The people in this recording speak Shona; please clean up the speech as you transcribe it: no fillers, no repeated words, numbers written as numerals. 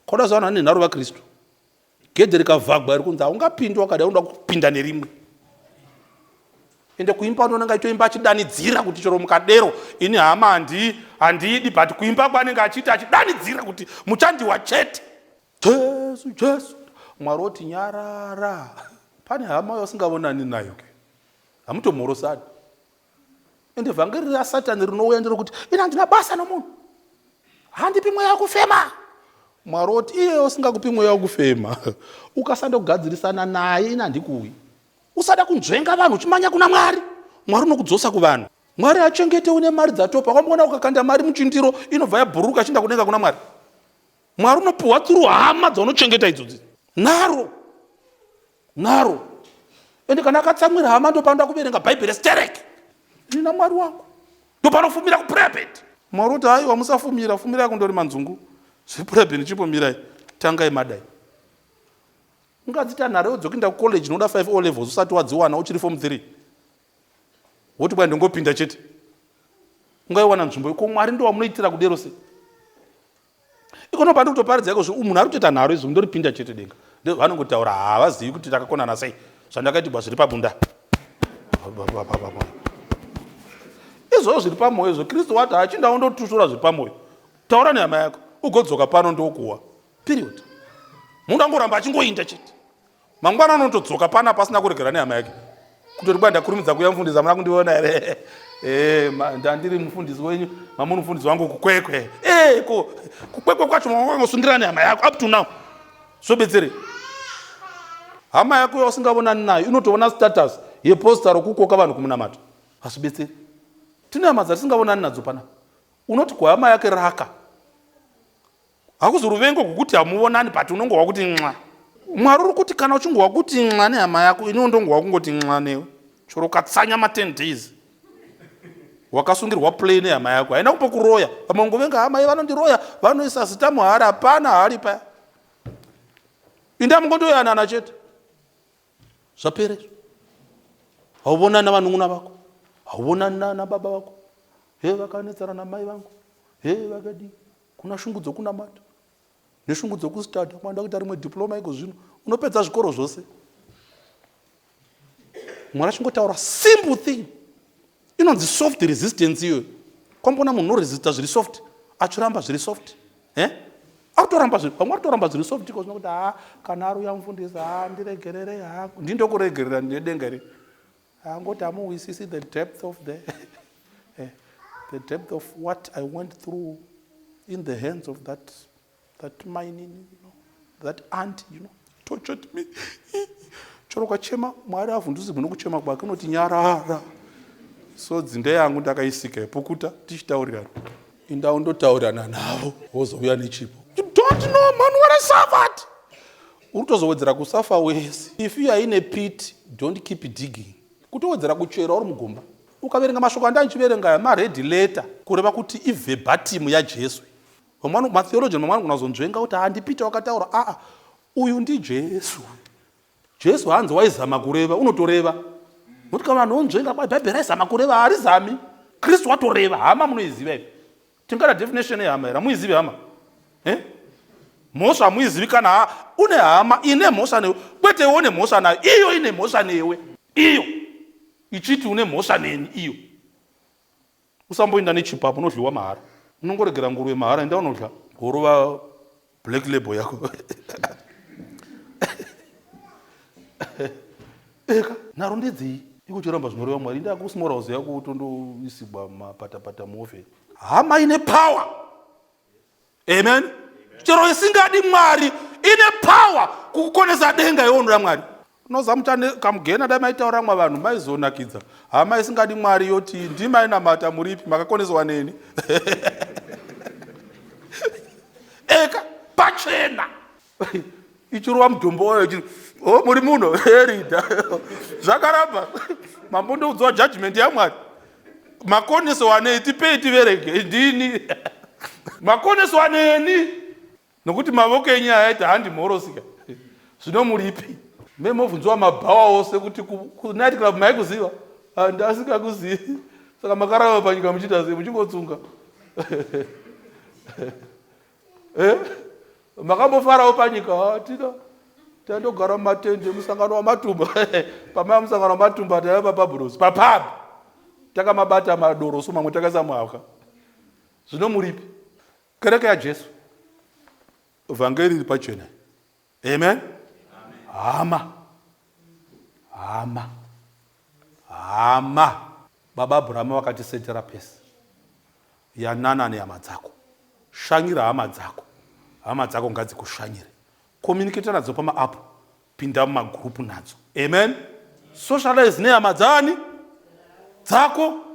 Koda zana nenharo vaKristu. Gedhe rikavhagwa iri kunzi haungapindi wakada unoda kupinda nerimwe. Ende kuimba unonanga itoimba achidanidzira kuti chero mukadero ini hama handidi, but kuimba kwanenge achiita achidanidzira kuti muchandiwa chete. Jesu, Jesu. Mwari oti nyarara. Pane hama yausingavonani nayo ke. Hamutomorosani. Ende vhangeri raSatani rinouya nderokuti ina handina basa nomunhu. Handipi mweya wekufema. Mwari oti iye usingakupi mweya wekufema. Ukasanda kugadzirisana naye ina handikuwi. Usada kunzvenga vanhu uchimanya kuna Mwari. Mwari unokudzosa kuvanhu. Mwari achengete une mari dzatopa. Wakamboona ukakanda mari muchindiro inobva yabhuruka chinda kudenga kuna Mwari. Mwari unopuhwa tsuru hama dzaunochengeta idzodzi. Naro. Ende kana akatsamwira hama ndopanda kuverenga Bhaibheri stereke. Nina Mwari wangu. Ndopanofumira kupurepeti. Mwari uti haiwa musafumira, fumira kundori manzungu. Zvipurepeti chipomirai. Tangai madai. Ungadzita nhare udzokinda kucollege noda 5 O levels usati wadziwana uchiri form 3. Woti bwana ndongopinda chete. Ungaiwana nzvimbo iko Mwari ndo wamunoitira kudero sei. Ikono pandi kutoparidza iko munhu ari kutoita nharo izvo ndoripinda chete denga. Ndo vanongotaura havazivi kuti takakonana sei. Zvandakaitwa zviri pabunda. Izvo zviri pamwoyo izvo Kristu wati achinda undotushura zviri pamwoyo. Taura nehama yako ugodzoka pano ndokuwa. Period. Munhu angoramba achingoinda chete. Mangwana anotodzoka pana pasina kuregera nehama yake. Kutori bwana ndakurumidza kuya mufundisi amuna kundiona ere. Ndandiri mufundisi wenyu, mama mufundisi wangu kukwekwe. Kukwekwe kwacho mwangosungira nehama yako up to now. Sobetsere. Hama yako usingavonani nayo inotoona status yeposta rokukoka vanhu kumunamato. Asibetsere. Tine hama dzasingavonani nadzo pana. Unoti kwa hama yake raka. Hakuzoruvengo kukuti hamuonani but unongwa kuti mwa. Mwari uri kuti kana uchingwa kuti mwa nehama yako ini ndongwa kungoti mwa newe. Choro katsanya ma 10 days. Wakasungirwa play nehama yako. Haina kupa kuroya. Vamangovenga hama vanondiroya, vanoisa zita muhari hapana hari paya. Inda mungondoyanana chete. Zvapere. Haubonani navanun'una vako. Haubonani nababa vako. Vakanetsana namai vangu. Vakadi. Kuna shungu dzokunamata. Neshungu dzokustada. Mwanda kuita rimwe diploma iko zvino. Unopedza zvikoro zvose. Mwari achingotaura simple thing. Inonzi soft resistance iyo. Kwambona munhu unoresista zviri soft. Achiramba zviri soft. Akutoramba zviri. Vamwe vatoramba zviri soft iko zvinokuti kana ari uyamufundisa ndiregerere hangu. Ndindokuregerera ndedengere. Ngoti amuwisisi the depth of the depth of what I went through in the hands of that mining, that aunt, tortured me. Choro kwachema Mwari avhundusi muno kuchema kwake unoti nyarara. So dzinde yangu ndakaisika ipokuta tichitaurirana. Inda undotaurirana navo wozouya nechipo. You don't know man what I suffered. Urutozowedzera kusafa wese. If you are in a pit, don't keep digging. Kutowedzera kuchera uri mugomba. Ukaverenga mashoko andanchiverenga ma-red letter kureva kuti iverbatim yaJesu. Vamwe matheologian mamwe kunazonzvenga kuti handipita wakataura uyu ndiJesu. Jesu hanzi waizama kureva unotoreva. Nokuti kana vanhu vonzvenga kwaBhaibheri aizama kureva haarizami. Kristu watoreva hama munoiziva ivi. Tingada definition yehama here hamuizivi hama. Mhosva hamuizivi kana une hama ine mhosva newe. Kwete une mhosva nayo iyo ine mhosva newe. Iyo ichiti une mhosva neni iyo. Usamboinda nechipapo unodliwa mahara. Unongoregera nguruve mahara enda unodla gorova black label yako. Naro ndedzei ikuchiramba zvinoreva Mwari ndakusimora uzi yako utondoisibwa mapatapata muofe. Hama ine power. Amen. Chero isingadi Mwari ine power kukukonesa denga yonoda Mwari. Nozamuta kamugena dai maitaura mwa vanhu maizonakidza. Hama isingadi Mwari yoti ndimainamata muripi makakoneswa neni. Pachena. Ichirwa mutombo wayo muri muno herida. Zvakaramba. Mambondo udzwa judgment yaMwari. Makoneso ane tipei tivereke ndini. Makoneso aneni. Nokuti mavoko enyu aita handi morosika. Zvino muripi. Memovunzwa mabhawa ose kuti ku night club maikuziva. Ndasikakuzivi. Saka makarava panyika muchita sei muchingotsunga. Makambofarawo panyika tina tandogara mumatende musangano wamatumba. Pamaya musangano wamatumba taiva pabhurosi papabi. Takamabata madoroso mamwe takaisa muhaka. Zvino muripi? Kereke yaJesu. Vhangeri riri pachena. Amen. Hama. Baba Abrahama vakatisetera pesi. Yanana nehama dzako. Shanyira hama dzako. Hama dzako ngadzikushanyire. Communicate nadzo pama-app. Pinda mumagrupu nadzo. Amen. Socialize nehama dzako.